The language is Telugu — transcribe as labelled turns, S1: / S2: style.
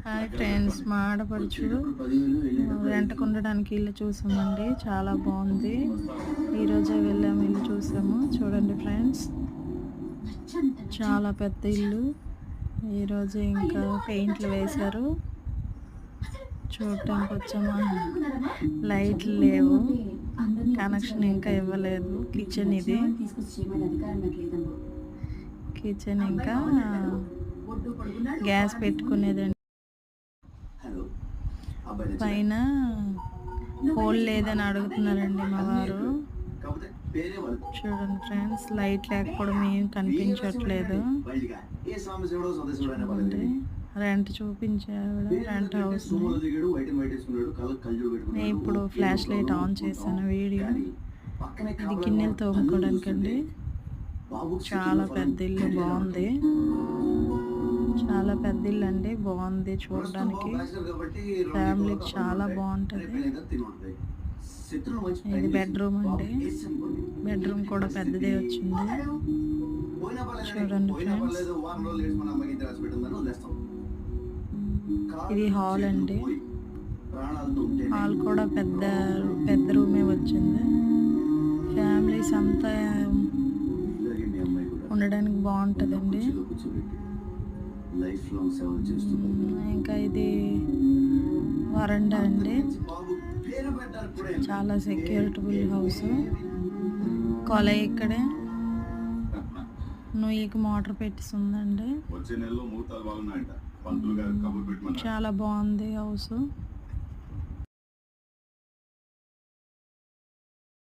S1: హాయ్ ఫ్రెండ్స్, మా ఆడపడుచు రెంట్కు ఉండడానికి ఇల్లు చూసామండి. చాలా బాగుంది. ఈరోజే వెళ్ళాము, ఇల్లు చూసాము. చూడండి ఫ్రెండ్స్, చాలా పెద్ద ఇల్లు. ఈరోజు ఇంకా పెయింట్లు వేశారు. చూడటానికి వచ్చాము. లైట్లు లేవు, కనెక్షన్ ఇంకా ఇవ్వలేదు. కిచెన్ ఇది, కిచెన్ ఇంకా గ్యాస్ పెట్టుకునేదండి. పైన హోల్ లేదని అడుగుతున్నారండి మా వారు. చూడండి ఫ్రెండ్స్, లైట్ లేకపోవడం ఏం కనిపించట్లేదు. రెంట్ చూపించాడు, రెంట్ హౌస్. నేను ఇప్పుడు ఫ్లాష్ లైట్ ఆన్ చేశాను. వీడియో ఇది గిన్నెలు తోముకోవడానికండి. చాలా పెద్ద ఇల్లు, బాగుంది. చాలా పెద్ద ఇల్లు అండి, బాగుంది చూడడానికి. ఫ్యామిలీకి చాలా బాగుంటుంది. ఇది బెడ్రూమ్ అండి. బెడ్రూమ్ కూడా పెద్దదే వచ్చింది. చూడండి ఫ్రెండ్స్, ఇది హాల్ అండి. హాల్ కూడా పెద్ద రూమే వచ్చింది. ఫ్యామిలీస్ అంతా ఉండడానికి బాగుంటుందండి. ఇంకా ఇది వరండా అండి. చాలా సెక్యూరిటబుల్ హౌస్. కొలై ఇక్కడే నుయ్యికి మోటార్ పెట్టిస్తుందండి. చాలా బాగుంది హౌస్.